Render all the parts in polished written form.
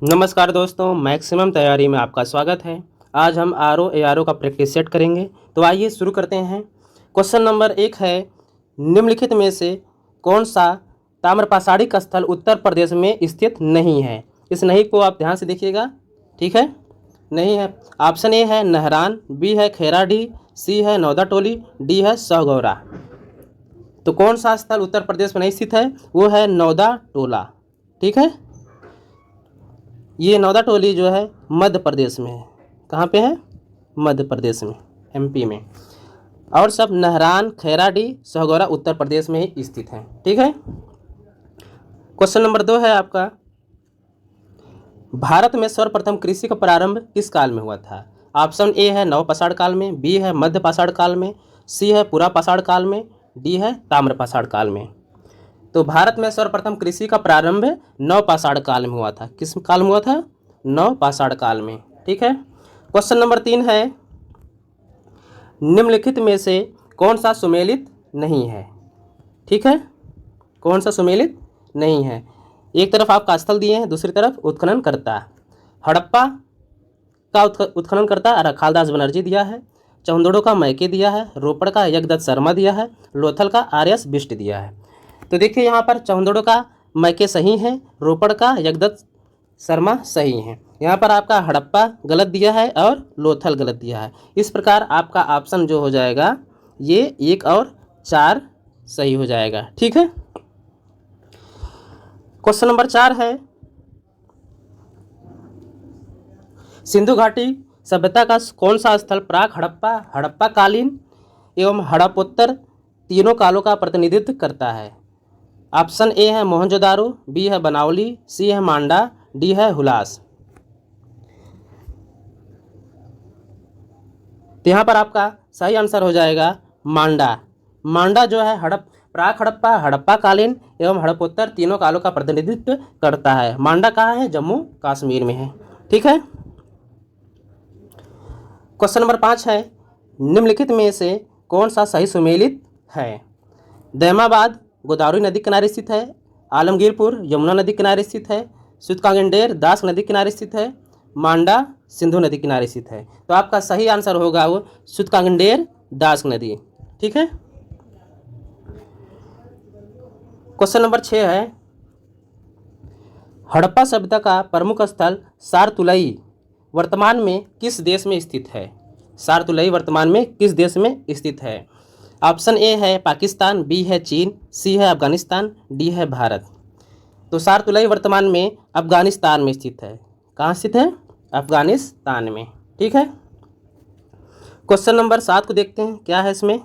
नमस्कार दोस्तों, मैक्सिमम तैयारी में आपका स्वागत है। आज हम आर ओ का प्रैक्टिस सेट करेंगे। तो आइए शुरू करते हैं। क्वेश्चन नंबर 1 है, निम्नलिखित में से कौन सा ताम्रपाषाणिक स्थल उत्तर प्रदेश में स्थित नहीं है। इस नहीं को आप ध्यान से देखिएगा, ठीक है। नहीं है, ऑप्शन ए है नहरान, बी है खेराडीह, सी है नौदा टोली, डी है सहगौरा। तो कौन सा स्थल उत्तर प्रदेश में नहीं स्थित है, वो है नौदा टोला, ठीक है। ये नौदा टोली जो है मध्य प्रदेश में है। कहाँ पे है? मध्य प्रदेश में, एमपी में। और सब नहरान, खैराडीह, सहगौरा उत्तर प्रदेश में ही स्थित हैं, ठीक है। क्वेश्चन नंबर 2 है आपका, भारत में सर्वप्रथम कृषि का प्रारंभ किस काल में हुआ था। ऑप्शन ए है नवपाषाण काल में, बी है मध्य पाषाण काल में, सी है पुरापाषाण काल में, डी है ताम्रपाषाण काल में। तो भारत में सर्वप्रथम कृषि का प्रारंभ नवपाषाण काल में हुआ था। किस काल में हुआ था? नवपाषाण काल में, ठीक है। क्वेश्चन नंबर 3 है, निम्नलिखित में से कौन सा सुमेलित नहीं है, ठीक है। कौन सा सुमेलित नहीं है? एक तरफ आपका स्थल दिए हैं, दूसरी तरफ उत्खनन करता। हड़प्पा का उत्खनन करता रखालदास बनर्जी दिया है, चौंदड़ो का मैके दिया है, रोपड़ का यज्ञदत्त शर्मा दिया है, लोथल का आर.एस. बिष्ट दिया है। तो देखिए यहाँ पर चौंदड़ो का मैके सही है, रोपड़ का यज्ञदत्त शर्मा सही है। यहाँ पर आपका हड़प्पा गलत दिया है और लोथल गलत दिया है। इस प्रकार आपका ऑप्शन जो हो जाएगा ये 1 और 4 सही हो जाएगा, ठीक है। क्वेश्चन नंबर 4 है, सिंधु घाटी सभ्यता का कौन सा स्थल प्राक हड़प्पा, हड़प्पा कालीन एवं हड़प्पोत्तर तीनों कालों का प्रतिनिधित्व करता है। ऑप्शन ए है मोहनजोदारो, बी है बनावली, सी है मांडा, डी है हुलास। तो यहाँ पर आपका सही आंसर हो जाएगा मांडा। मांडा जो है प्राक हड़प्पा, हड़प्पा कालीन एवं हड़प्पोत्तर तीनों कालों का प्रतिनिधित्व करता है। मांडा कहाँ है? जम्मू कश्मीर में है, ठीक है। क्वेश्चन नंबर 5 है, निम्नलिखित में से कौन सा सही सुमेलित है। दैमाबाद गोदावरी नदी किनारे स्थित है, आलमगीरपुर यमुना नदी किनारे स्थित है, सुतकांगेर दास नदी किनारे स्थित है, मांडा सिंधु नदी किनारे स्थित है। तो आपका सही आंसर होगा वो सुतकांगेर दास नदी, ठीक है। क्वेश्चन नंबर 6 है, हड़प्पा सभ्यता का प्रमुख स्थल सारतुलई वर्तमान में किस देश में स्थित है। सारतुलई वर्तमान में किस देश में स्थित है। ऑप्शन ए है पाकिस्तान, बी है चीन, सी है अफगानिस्तान, डी है भारत। तो सारतुलई वर्तमान में अफगानिस्तान में स्थित है। कहाँ स्थित है? अफगानिस्तान में, ठीक है। क्वेश्चन नंबर 7 को देखते हैं, क्या है इसमें।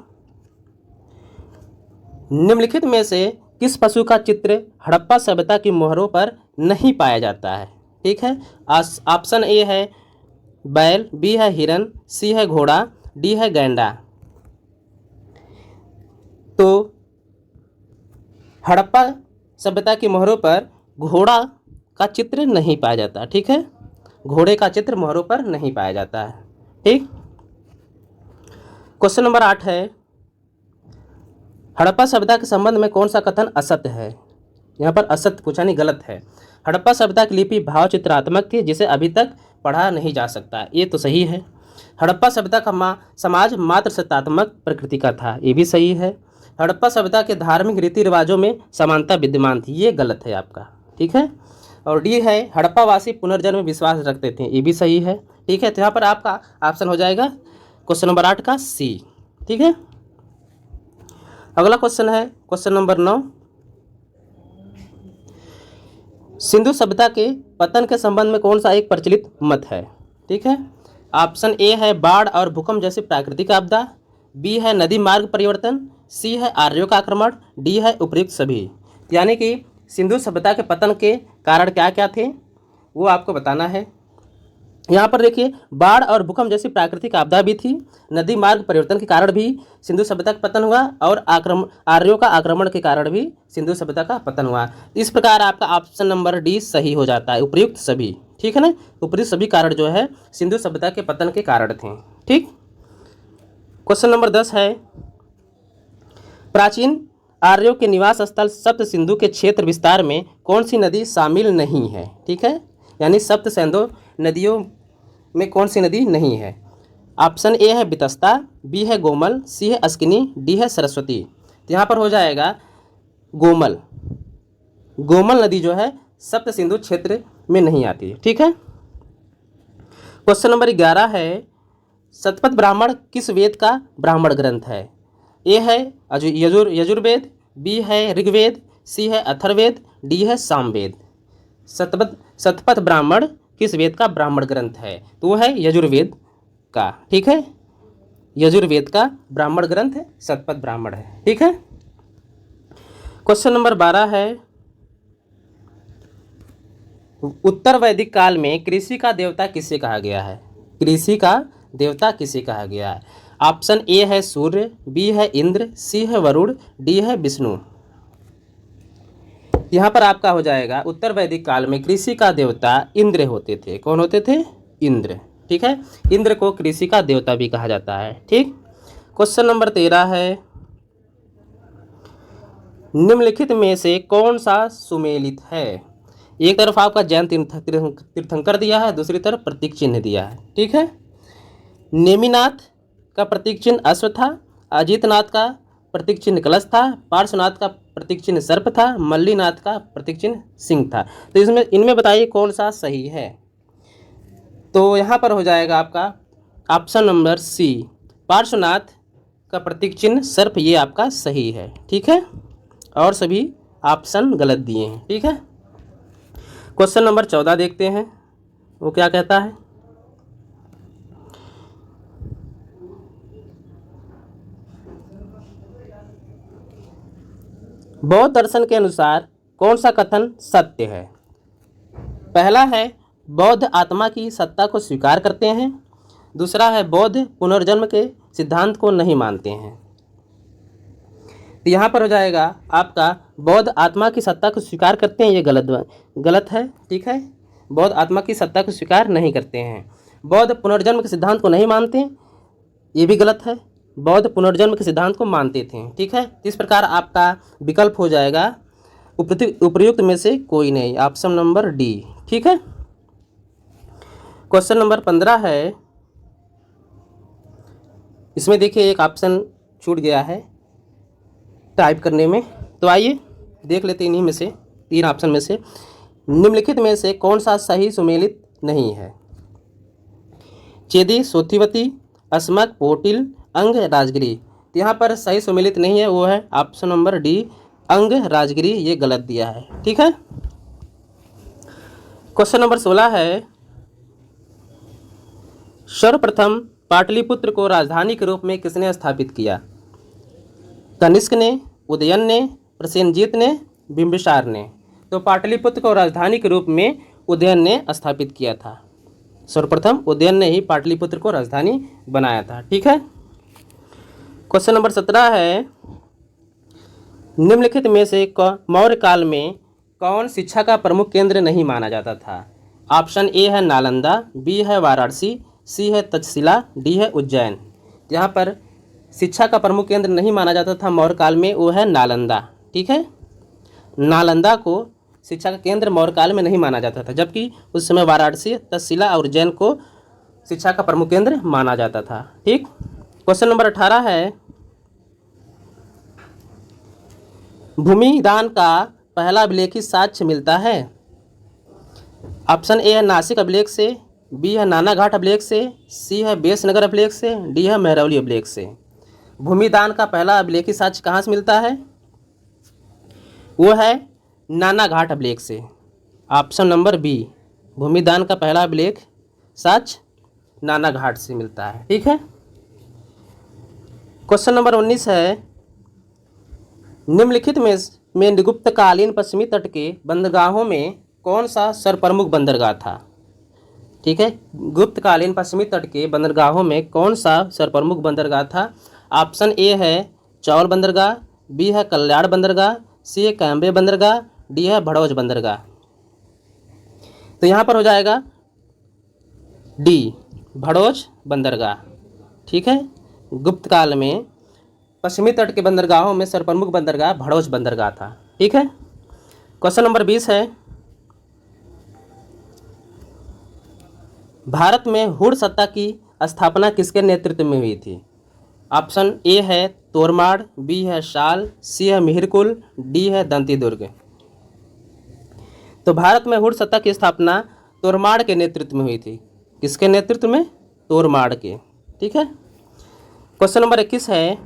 निम्नलिखित में से किस पशु का चित्र हड़प्पा सभ्यता की मोहरों पर नहीं पाया जाता है, ठीक है। ऑप्शन ए है बैल, बी है हिरन, सी है घोड़ा, डी है गैंडा। तो हड़प्पा सभ्यता की मोहरों पर घोड़ा का चित्र नहीं पाया जाता, ठीक है। घोड़े का चित्र मोहरों पर नहीं पाया जाता है, ठीक। क्वेश्चन नंबर 8 है, हड़प्पा सभ्यता के संबंध में कौन सा कथन असत्य है। यहाँ पर असत्य पूछा नहीं, गलत है। हड़प्पा सभ्यता की लिपि भाव चित्रात्मक थी जिसे अभी तक पढ़ा नहीं जा सकता, ये तो सही है। हड़प्पा सभ्यता का समाज मात्र सत्तात्मक प्रकृति का था, ये भी सही है। हड़प्पा सभ्यता के धार्मिक रीति रिवाजों में समानता विद्यमान थी, ये गलत है आपका, ठीक है। और डी है हड़प्पा वासी पुनर्जन्म में विश्वास रखते थे, ये भी सही है, ठीक है। तो यहाँ पर आपका ऑप्शन हो जाएगा क्वेश्चन नंबर 8 का सी, ठीक है। अगला क्वेश्चन है क्वेश्चन नंबर 9, सिंधु सभ्यता के पतन के संबंध में कौन सा एक प्रचलित मत है, ठीक है। ऑप्शन ए है बाढ़ और भूकंप जैसी प्राकृतिक आपदा, बी है नदी मार्ग परिवर्तन, सी है आर्यों का आक्रमण, डी है उपयुक्त सभी। यानी कि सिंधु सभ्यता के पतन के कारण क्या क्या थे वो आपको बताना है। यहाँ पर देखिए बाढ़ और भूकंप जैसी प्राकृतिक आपदा भी थी, नदी मार्ग परिवर्तन के कारण भी सिंधु सभ्यता का पतन हुआ और आर्यों का आक्रमण के कारण भी सिंधु सभ्यता का पतन हुआ। इस प्रकार आपका ऑप्शन नंबर डी सही हो जाता है, उपयुक्त सभी, ठीक है ना। उपयुक्त सभी कारण जो है सिंधु सभ्यता के पतन के कारण थे, ठीक। क्वेश्चन नंबर 10 है, प्राचीन आर्यों के निवास स्थल सप्त सिंधु के क्षेत्र विस्तार में कौन सी नदी शामिल नहीं है, ठीक है। यानी सप्त सिंधु नदियों में कौन सी नदी नहीं है? ऑप्शन ए है बितस्ता, बी है गोमल, सी है अस्किनी, डी है सरस्वती। तो यहाँ पर हो जाएगा गोमल। गोमल नदी जो है सप्त सिंधु क्षेत्र में नहीं आती है। ठीक है। क्वेश्चन नंबर 11 है, शतपथ ब्राह्मण किस वेद का ब्राह्मण ग्रंथ है? ए है यजुर्वेद, बी है ऋग्वेद, सी है अथर्ववेद, डी है सामवेद। शतपथ ब्राह्मण किस वेद का ब्राह्मण ग्रंथ है? तो वो है यजुर्वेद का। ठीक है, यजुर्वेद का ब्राह्मण ग्रंथ है शतपथ ब्राह्मण है। ठीक है। क्वेश्चन नंबर 12 है, उत्तर वैदिक काल में कृषि का देवता किसे कहा गया है? कृषि का देवता किसे कहा गया है? ऑप्शन ए है सूर्य, बी है इंद्र, सी है वरुण, डी है विष्णु। यहाँ पर आपका हो जाएगा उत्तर वैदिक काल में कृषि का देवता इंद्र होते थे। कौन होते थे? इंद्र। ठीक है, इंद्र को कृषि का देवता भी कहा जाता है। ठीक। क्वेश्चन नंबर 13 है, निम्नलिखित में से कौन सा सुमेलित है? एक तरफ आपका जैन तीर्थंकर दिया है, दूसरी तरफ प्रतीक चिन्ह दिया है। ठीक है। नेमिनाथ का प्रतीक चिन्ह अश्व था, अजीतनाथ का प्रतीक चिन्ह कलश था, पार्श्वनाथ का प्रतीक चिन्ह सर्प था, मल्लीनाथ का प्रतीक चिन्ह सिंह था। तो इसमें इनमें बताइए कौन सा सही है? तो यहाँ पर हो जाएगा आपका ऑप्शन नंबर सी, पार्श्वनाथ का प्रतीक चिन्ह सर्प, ये आपका सही है। ठीक है, और सभी ऑप्शन गलत दिए हैं। ठीक है। क्वेश्चन नंबर 14 देखते हैं, वो क्या कहता है। बौद्ध दर्शन के अनुसार कौन सा कथन सत्य है? पहला है बौद्ध आत्मा की सत्ता को स्वीकार करते हैं, दूसरा है बौद्ध पुनर्जन्म के सिद्धांत को नहीं मानते हैं। तो यहाँ पर हो जाएगा आपका बौद्ध आत्मा की सत्ता को स्वीकार करते हैं, ये गलत है। ठीक है, बौद्ध आत्मा की सत्ता को स्वीकार नहीं करते हैं। बौद्ध पुनर्जन्म के सिद्धांत को नहीं मानते, ये भी गलत है। बौद्ध पुनर्जन्म के सिद्धांत को मानते थे। ठीक है, इस प्रकार आपका विकल्प हो जाएगा उपर्युक्त में से कोई नहीं, ऑप्शन नंबर डी। ठीक है। क्वेश्चन नंबर 15 है, इसमें देखिए एक ऑप्शन छूट गया है टाइप करने में, तो आइए देख लेते हैं इन्हीं में से, 3 ऑप्शन में से निम्नलिखित में से कौन सा सही सुमेलित नहीं है? चेदी, सोथिवती, अस्मक, पोटिल, अंग, राजगिरी। तो यहाँ पर सही सुमेलित नहीं है, वो है ऑप्शन नंबर डी, अंग राजगिरी, ये गलत दिया है। ठीक है। क्वेश्चन नंबर 16 है, सर्वप्रथम पाटलिपुत्र को राजधानी के रूप में किसने स्थापित किया? कनिष्क ने, उदयन ने, प्रसेनजीत ने, बिंबिसार ने। तो पाटलिपुत्र को राजधानी के रूप में उदयन ने स्थापित किया था। सर्वप्रथम उदयन ने ही पाटलिपुत्र को राजधानी बनाया था। ठीक है। क्वेश्चन नंबर 17 है, निम्नलिखित में से मौर्य काल में कौन शिक्षा का प्रमुख केंद्र नहीं माना जाता था? ऑप्शन ए है नालंदा, बी है वाराणसी, सी है तक्षशिला, डी है उज्जैन। यहाँ पर शिक्षा का प्रमुख केंद्र नहीं माना जाता था मौर्य काल में, वो है नालंदा। ठीक है, नालंदा को शिक्षा का केंद्र मौर्य काल में नहीं माना जाता था, जबकि उस समय वाराणसी, तक्षशिला और उज्जैन को शिक्षा का प्रमुख केंद्र माना जाता था। ठीक। क्वेश्चन नंबर 18 है, भूमि दान का पहला अभिलेखित साक्ष्य मिलता है? ऑप्शन ए है नासिक अभिलेख से, बी है नानाघाट अभिलेख से, सी है बेसनगर अभिलेख से, डी है मेहरौली अभिलेख से। भूमिदान का पहला अभिलेखित साक्ष्य कहाँ से मिलता है? वो है नानाघाट अभिलेख से, ऑप्शन नंबर बी, भूमिदान का पहला अभिलेख साक्ष्य नानाघाट से मिलता है। ठीक है। क्वेश्चन नंबर 19 है, निम्नलिखित में गुप्तकालीन पश्चिमी तट के बंदरगाहों में कौन सा सर्वप्रमुख बंदरगाह था? ठीक है, गुप्तकालीन पश्चिमी तट के बंदरगाहों में कौन सा सर्वप्रमुख बंदरगाह था? ऑप्शन ए है चौल बंदरगाह, बी है कल्याण बंदरगाह, सी है कैम्बे बंदरगाह, डी है भड़ौज बंदरगाह। तो यहाँ पर हो जाएगा डी, भड़ौज बंदरगाह। ठीक है, गुप्त काल में पश्चिमी तट के बंदरगाहों में सर्वप्रमुख बंदरगाह भड़ौज बंदरगाह था। ठीक है। क्वेश्चन नंबर 20 है, भारत में हुड़ सत्ता की स्थापना किसके नेतृत्व में हुई थी? ऑप्शन ए है तोरमाड़, बी है शाल, सी है मिहिरकुल, डी है दंती दुर्ग। तो भारत में हुड़ सत्ता की स्थापना तोरमाड़ के नेतृत्व में हुई थी। किसके नेतृत्व में? तोरमाड़ के। ठीक है। क्वेश्चन नंबर 21 है,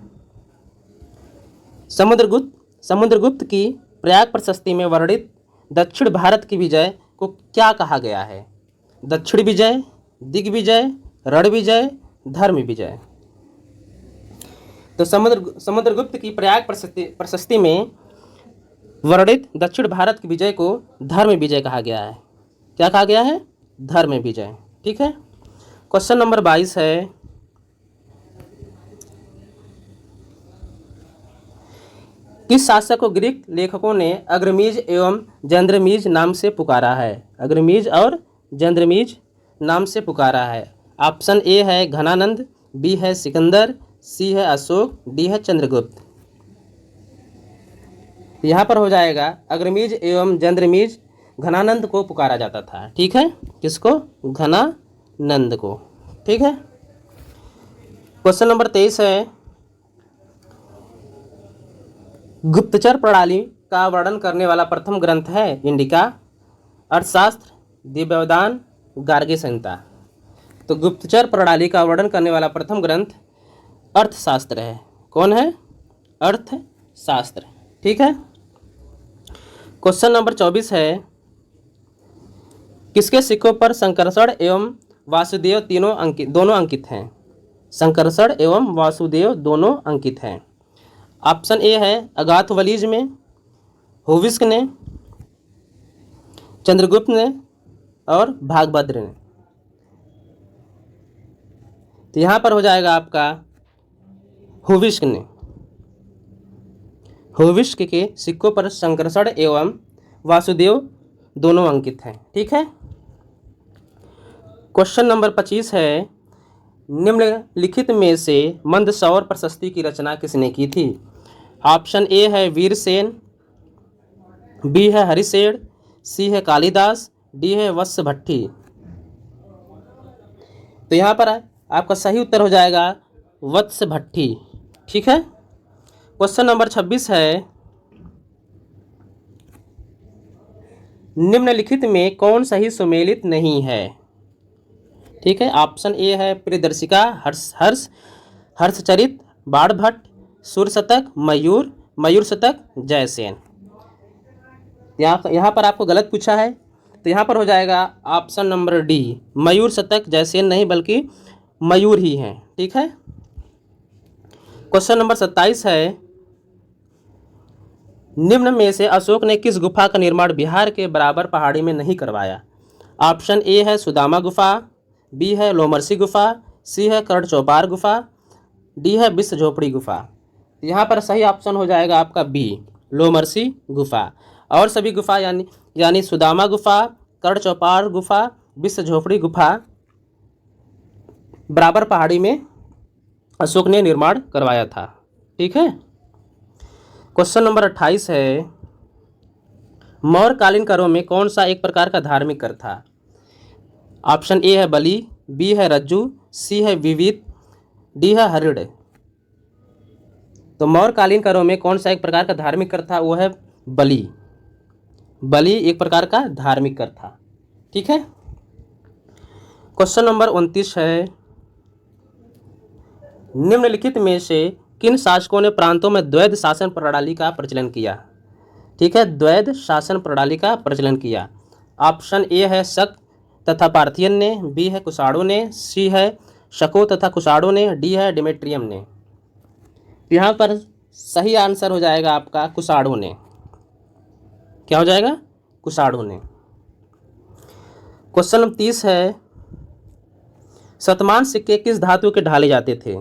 समुद्रगुप्त की प्रयाग प्रशस्ति में वर्णित दक्षिण भारत की विजय को क्या कहा गया है? दक्षिण विजय, दिग्विजय, रण विजय, धर्म विजय। तो समुद्रगुप्त की प्रयाग प्रशस्ति में वर्णित दक्षिण भारत की विजय को धर्म विजय कहा गया है। क्या कहा गया है? धर्म विजय। ठीक है। क्वेश्चन नंबर 22 है, किस शासक को ग्रीक लेखकों ने अग्रमीज एवं जंद्रमीज नाम से पुकारा है? अग्रमीज और जंद्रमीज नाम से पुकारा है। ऑप्शन ए है घनानंद, बी है सिकंदर, सी है अशोक, डी है चंद्रगुप्त। यहाँ पर हो जाएगा अग्रमीज एवं जंद्रमीज घनानंद को पुकारा जाता था। ठीक है। किसको? घनानंद को। ठीक है। क्वेश्चन नंबर 23 है, गुप्तचर प्रणाली का वर्णन करने वाला प्रथम ग्रंथ है इंडिका, अर्थशास्त्र, दिव्यवदान, गार्गी संहिता। तो गुप्तचर प्रणाली का वर्णन करने वाला प्रथम ग्रंथ अर्थशास्त्र है। कौन है? अर्थशास्त्र। ठीक है। क्वेश्चन नंबर 24 है, किसके सिक्कों पर संकर्षण एवं वासुदेव दोनों अंकित हैं? संकर्षण एवं वासुदेव दोनों अंकित हैं। ऑप्शन ए है अगाथवलीज में, होविस्क ने, चंद्रगुप्त ने और भागभद्र ने। तो यहाँ पर हो जाएगा आपका होविस्क ने। होविस्क के सिक्कों पर संकर्षण एवं वासुदेव दोनों अंकित हैं। ठीक है। क्वेश्चन नंबर 25 है, निम्नलिखित में से मंदसौर प्रशस्ति की रचना किसने की थी? ऑप्शन ए है वीरसेन, बी है हरिसेन, सी है कालिदास, डी है वत्सभट्टी। तो यहाँ पर आपका सही उत्तर हो जाएगा वत्सभट्टी। ठीक है। क्वेश्चन नंबर 26 है, निम्नलिखित में कौन सही सुमेलित नहीं है? ठीक है। ऑप्शन ए है प्रियदर्शिका, हर्षचरित, बाणभट्ट, सूर्यशतक, मयूर शतक, जयसेन। यहाँ पर आपको गलत पूछा है, तो यहाँ पर हो जाएगा ऑप्शन नंबर डी, मयूर शतक। जयसेन नहीं बल्कि मयूर ही हैं। ठीक है। क्वेश्चन नंबर 27 है, निम्न में से अशोक ने किस गुफा का निर्माण बिहार के बराबर पहाड़ी में नहीं करवाया? ऑप्शन ए है सुदामा गुफा, बी है लोमरसी गुफा, सी है कर्ण चौपार गुफा, डी है विश्व झोपड़ी गुफा। यहाँ पर सही ऑप्शन हो जाएगा आपका बी, लोमरसी गुफा। और सभी गुफा यानी सुदामा गुफा, कर्ण चौपार गुफा, विश्व झोपड़ी गुफा बराबर पहाड़ी में अशोक ने निर्माण करवाया था। ठीक है। क्वेश्चन नंबर 28 है, मौर्यकालीन करों में कौन सा एक प्रकार का धार्मिक कर था? ऑप्शन ए है बलि, बी है रज्जु, सी है विविध, डी है हरिण। तो मौर्यकालीन करों में कौन सा एक प्रकार का धार्मिक कर था? वो है बलि। बलि एक प्रकार का धार्मिक कर था। ठीक है। क्वेश्चन नंबर 29 है, निम्नलिखित में से किन शासकों ने प्रांतों में द्वैध शासन प्रणाली का प्रचलन किया? ठीक है। द्वैध शासन प्रणाली का प्रचलन किया। ऑप्शन ए है शक तथा पार्थियन ने, बी है कुषाणों ने, सी है शको तथा कुषाणों ने, डी है डिमेट्रियम ने। यहाँ पर सही आंसर हो जाएगा आपका कुषाणों ने। क्या हो जाएगा? कुषाणों ने। क्वेश्चन नंबर 30 है, शतमान सिक्के किस धातु के ढाले जाते थे?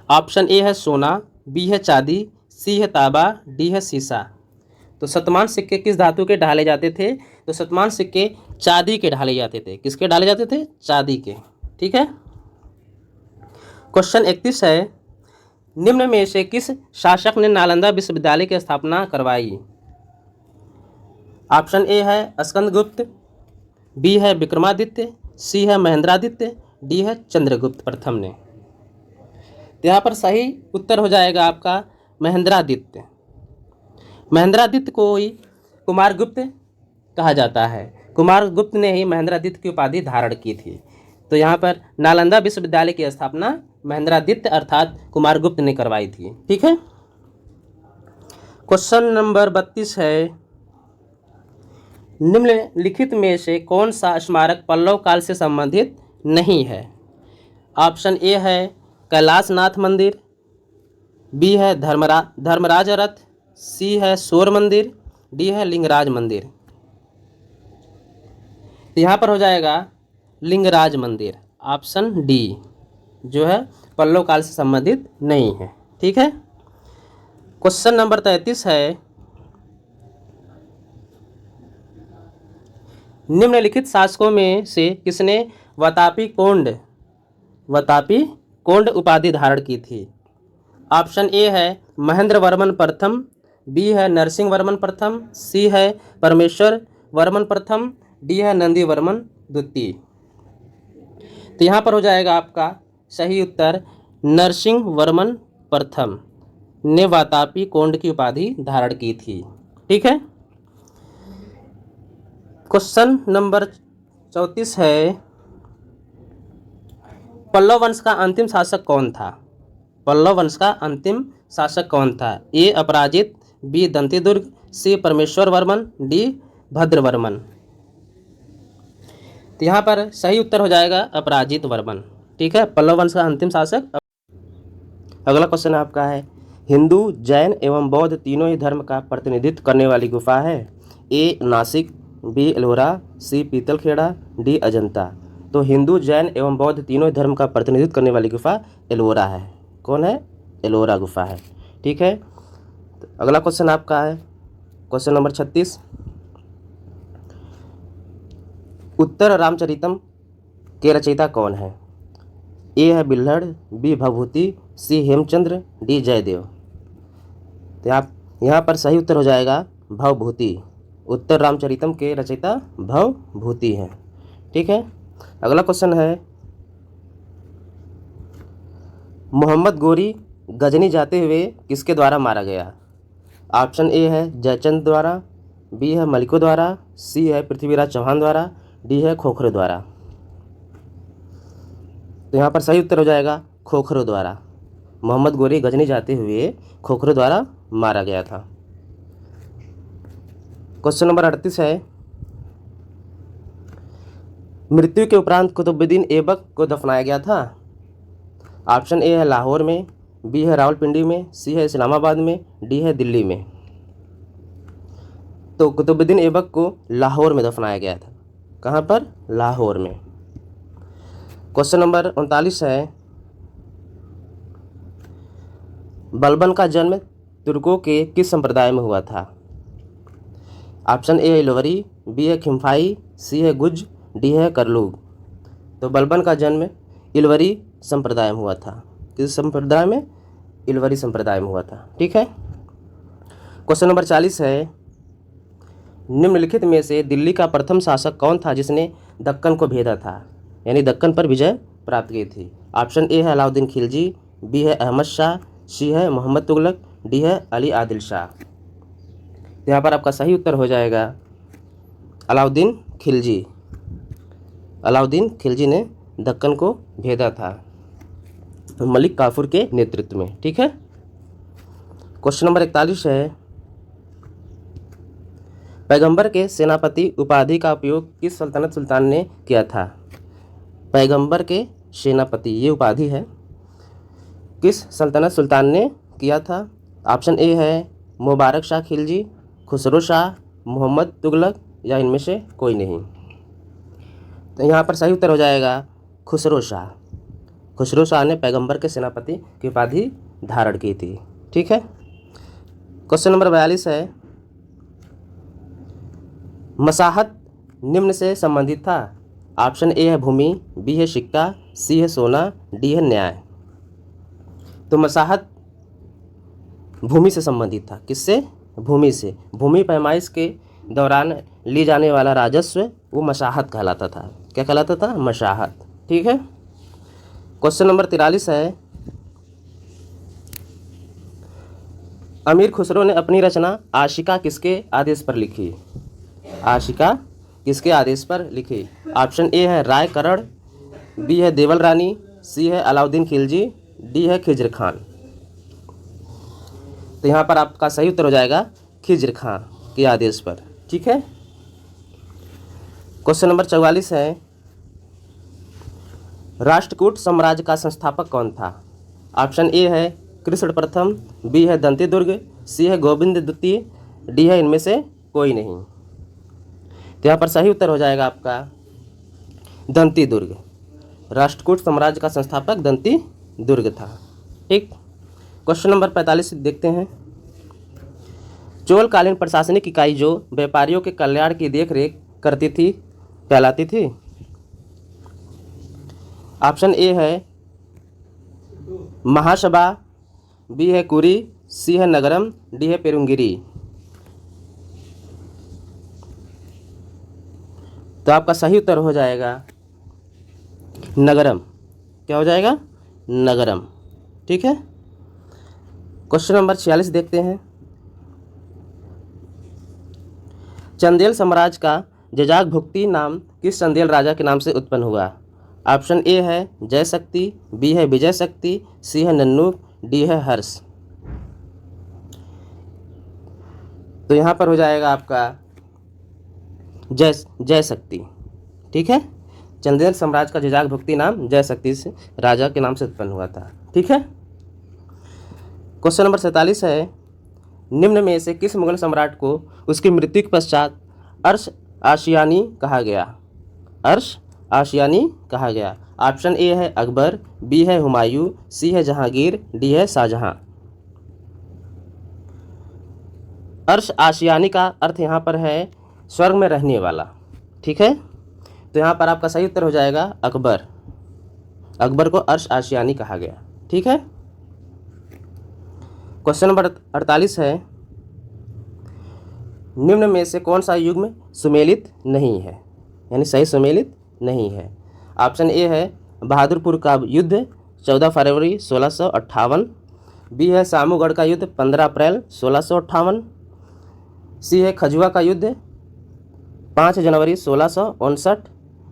ऑप्शन ए है सोना, बी है चांदी, सी है तांबा, डी है सीसा। तो शतमान सिक्के किस धातु के ढाले जाते थे? तो शतमान सिक्के चांदी के ढाले जाते थे। किसके ढाले जाते थे? चांदी के। ठीक है। क्वेश्चन 31 है, निम्न में से किस शासक ने नालंदा विश्वविद्यालय की स्थापना करवाई? ऑप्शन ए है स्कंदगुप्त, बी है विक्रमादित्य, सी है महेंद्रादित्य, डी है चंद्रगुप्त प्रथम ने। तो यहाँ पर सही उत्तर हो जाएगा आपका महेंद्रादित्य। महेंद्रादित्य को ही कुमारगुप्त कहा जाता है। कुमारगुप्त ने ही महेंद्रादित्य की उपाधि धारण की थी। तो यहाँ पर नालंदा विश्वविद्यालय की स्थापना महेंद्रादित्य अर्थात कुमारगुप्त ने करवाई थी। ठीक है। क्वेश्चन नंबर 32 है, निम्नलिखित में से कौन सा स्मारक पल्लव काल से संबंधित नहीं है? ऑप्शन ए है कैलाशनाथ मंदिर, बी है धर्मराज रथ, सी है शोर मंदिर, डी है लिंगराज मंदिर। तो यहाँ पर हो जाएगा लिंगराज मंदिर, ऑप्शन डी जो है पल्लव काल से संबंधित नहीं है। ठीक है। क्वेश्चन नंबर 33 है, निम्नलिखित शासकों में से किसने वातापी कोंड उपाधि धारण की थी? ऑप्शन ए है महेंद्र वर्मन प्रथम, बी है नरसिंह वर्मन प्रथम, सी है परमेश्वर वर्मन प्रथम, डी है नंदी वर्मन द्वितीय। तो यहाँ पर हो जाएगा आपका सही उत्तर नरसिंह वर्मन प्रथम ने वातापी कोंड की उपाधि धारण की थी। ठीक है। क्वेश्चन नंबर 34 है, पल्लव वंश का अंतिम शासक कौन था? पल्लव वंश का अंतिम शासक कौन था? ए अपराजित, बी दंतीदुर्ग, सी परमेश्वर वर्मन, डी भद्रवर्मन। तो यहाँ पर सही उत्तर हो जाएगा अपराजित वर्मन। ठीक है। पल्लव वंश का अंतिम शासक। अगला क्वेश्चन आपका है, हिंदू जैन एवं बौद्ध तीनों ही धर्म का प्रतिनिधित्व करने वाली गुफा है? ए नासिक, बी एलोरा, सी पीतलखेड़ा, डी अजंता। तो हिंदू जैन एवं बौद्ध तीनों ही धर्म का प्रतिनिधित्व करने वाली गुफा एलोरा है। कौन है? एलोरा गुफा है। ठीक है। तो अगला क्वेश्चन आपका है क्वेश्चन नंबर 36, उत्तर रामचरितम के रचयिता कौन है? ए है बिल्हड़, बी भवभूति, सी हेमचंद्र, डी जयदेव। तो यहाँ पर सही उत्तर हो जाएगा भवभूति। उत्तर रामचरितम के रचयिता भवभूति हैं। ठीक है। अगला क्वेश्चन है, मोहम्मद गोरी गजनी जाते हुए किसके द्वारा मारा गया? ऑप्शन ए है जयचंद द्वारा, बी है मलिको द्वारा, सी है पृथ्वीराज चौहान द्वारा, डी है खोखरो द्वारा। तो यहाँ पर सही उत्तर हो जाएगा खोखरो द्वारा। मोहम्मद गोरी गजनी जाते हुए खोखरो द्वारा मारा गया था। क्वेश्चन नंबर 38 है, मृत्यु के उपरांत कुतुबुद्दीन ऐबक को दफनाया गया था? ऑप्शन ए है लाहौर में, बी है रावलपिंडी में, सी है इस्लामाबाद में, डी है दिल्ली में। तो कुतुबुद्दीन ऐबक को लाहौर में दफनाया गया था। कहाँ पर? लाहौर में। क्वेश्चन नंबर 39 है, बलबन का जन्म तुर्कों के किस संप्रदाय में हुआ था? ऑप्शन ए है लोवरी, बी है खिम्फाई, सी है गुज, डी है करलूग। तो बलबन का जन्म इलवरी संप्रदाय में हुआ था। किस संप्रदाय में? इलवरी संप्रदाय में हुआ था। ठीक है। क्वेश्चन नंबर 40 है, निम्नलिखित में से दिल्ली का प्रथम शासक कौन था जिसने दक्कन को भेदा था, यानी दक्कन पर विजय प्राप्त की थी? ऑप्शन ए है अलाउद्दीन खिलजी, बी है अहमद शाह, सी है मोहम्मद तुगलक, डी है अली आदिल शाह। यहाँ पर आपका सही उत्तर हो जाएगा अलाउद्दीन खिलजी। अलाउद्दीन खिलजी ने दक्कन को भेदा था मलिक काफूर के नेतृत्व में। ठीक है। क्वेश्चन नंबर 41 है, पैगंबर के सेनापति उपाधि का उपयोग किस सल्तनत सुल्तान ने किया था? पैगंबर के सेनापति ये उपाधि है, किस सल्तनत सुल्तान ने किया था? ऑप्शन ए है मुबारक शाह खिलजी, खुसरो शाह, मोहम्मद तुगलक, या इनमें से कोई नहीं। तो यहाँ पर सही उत्तर हो जाएगा खुसरो शाह। खुसरो शाह ने पैगंबर के सेनापति की उपाधि धारण की थी। ठीक है। क्वेश्चन नंबर 42 है, मसाहत निम्न से संबंधित था? ऑप्शन ए है भूमि, बी है सिक्का, सी है सोना, डी है न्याय। तो मसाहत भूमि से संबंधित था। किससे? भूमि से। भूमि पैमाइश के दौरान ली जाने वाला राजस्व वो मशाहत कहलाता था। क्या कहलाता था? मशाहत। ठीक है। क्वेश्चन नंबर 43 है, अमीर खुसरो ने अपनी रचना आशिका किसके आदेश पर लिखी? आशिका किसके आदेश पर लिखी? ऑप्शन ए है राय करण, बी है देवल रानी, सी है अलाउद्दीन खिलजी, डी है खिज्र खान। तो यहाँ पर आपका सही उत्तर हो जाएगा खिज्र खान के आदेश पर। ठीक है। क्वेश्चन नंबर 44 है, राष्ट्रकूट साम्राज्य का संस्थापक कौन था? ऑप्शन ए है कृष्ण प्रथम, बी है दंती दुर्ग, सी है गोविंद द्वितीय, डी है इनमें से कोई नहीं। तो यहाँ पर सही उत्तर हो जाएगा आपका दंती दुर्ग। राष्ट्रकूट साम्राज्य का संस्थापक दंती दुर्ग था। ठीक। क्वेश्चन नंबर 45 देखते हैं, चोलकालीन प्रशासनिक इकाई जो व्यापारियों के कल्याण की देखरेख करती थी कहलाती थी? ऑप्शन ए है महासभा, बी है कुरी, सी है नगरम, डी है पेरुंगिरी। तो आपका सही उत्तर हो जाएगा नगरम। क्या हो जाएगा? नगरम। ठीक है। क्वेश्चन नंबर 46 देखते हैं, चंदेल साम्राज्य का जजाक भुक्ति नाम किस चंदेल राजा के नाम से उत्पन्न हुआ? ऑप्शन ए है जय शक्ति, बी है विजय शक्ति, सी है नन्नू, डी है हर्ष। तो यहाँ पर हो जाएगा आपका जय शक्ति। ठीक है। चंदेल साम्राज्य का जजाक भुक्ति नाम जय शक्ति से राजा के नाम से उत्पन्न हुआ था। ठीक है। क्वेश्चन नंबर 47 है, निम्न में से किस मुगल सम्राट को उसकी मृत्यु के पश्चात अर्श आशियानी कहा गया? अर्श आशियानी कहा गया। ऑप्शन ए है अकबर, बी है हुमायूं, सी है जहांगीर, डी है शाहजहां। अर्श आशियानी का अर्थ यहाँ पर है स्वर्ग में रहने वाला। ठीक है। तो यहाँ पर आपका सही उत्तर हो जाएगा अकबर। अकबर को अर्श आशियानी कहा गया। ठीक है। क्वेश्चन नंबर 48 है, निम्न में से कौन सा युग्म सुमेलित नहीं है, यानी सही सुमेलित नहीं है? ऑप्शन ए है बहादुरपुर का युद्ध 14 फरवरी 1658, बी है सामूगढ़ का युद्ध 15 अप्रैल 1658, सी है खजुआ का युद्ध 5 जनवरी 1659,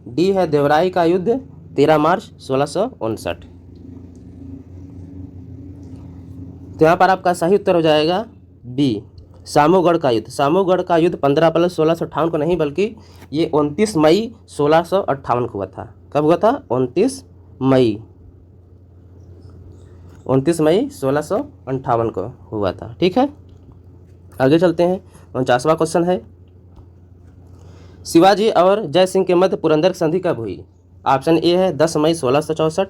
डी है देवराई का युद्ध 13 मार्च 1659। तो यहाँ पर आपका सही उत्तर हो जाएगा बी सामूगढ़ का युद्ध। सामूगढ़ का युद्ध 15 अप्रैल 1658 को नहीं बल्कि ये 29 मई 1658 को हुआ था। कब हुआ था? 29 मई 1658 को हुआ था। ठीक है। आगे चलते हैं। 49वां क्वेश्चन है, शिवाजी और जय सिंह के मध्य पुरंदर संधि कब हुई? ऑप्शन ए है 10 मई 1664,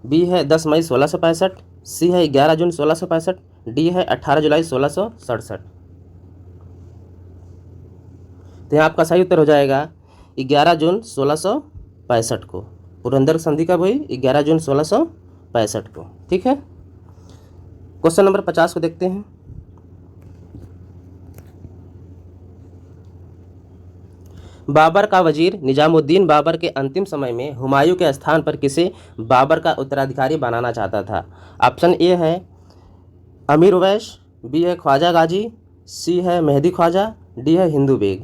बी है 10 मई 1665, सी है 11 जून 1665, डी है 18 जुलाई 1667। तो यहाँ आपका सही उत्तर हो जाएगा 11 जून 1665 को। पुरंदर संधि कब हुई? 11 जून 1665 को। ठीक है। क्वेश्चन नंबर 50 को देखते हैं, बाबर का वजीर निजामुद्दीन बाबर के अंतिम समय में हुमायूं के स्थान पर किसे बाबर का उत्तराधिकारी बनाना चाहता था? ऑप्शन ए है अमीर उवैस, बी है ख्वाजा गाजी, सी है मेहदी ख्वाजा, डी है हिंदू बेग।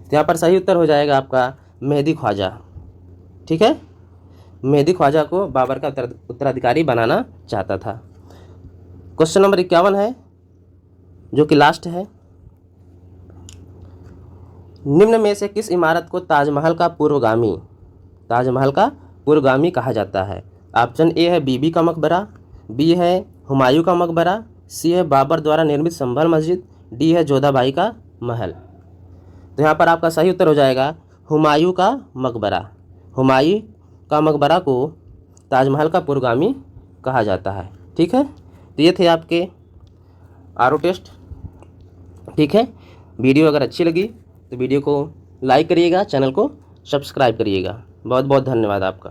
तो यहाँ पर सही उत्तर हो जाएगा आपका मेहदी ख्वाजा। ठीक है। मेहदी ख्वाजा को बाबर का उत्तराधिकारी बनाना चाहता था। क्वेश्चन नंबर 51 है जो कि लास्ट है, निम्न में से किस इमारत को ताजमहल का पूर्वगामी कहा जाता है? ऑप्शन ए है बीबी का मकबरा, बी है हुमायूं का मकबरा, सी है बाबर द्वारा निर्मित संभल मस्जिद, डी है जोधाबाई का महल। तो यहाँ पर आपका सही उत्तर हो जाएगा हुमायूं का मकबरा। हुमायूं का मकबरा को ताजमहल का पूर्वगामी कहा जाता है। ठीक है। तो ये थे आपके आरओ टेस्ट। ठीक है। वीडियो अगर अच्छी लगी तो वीडियो को लाइक करिएगा, चैनल को सब्सक्राइब करिएगा। बहुत बहुत धन्यवाद आपका।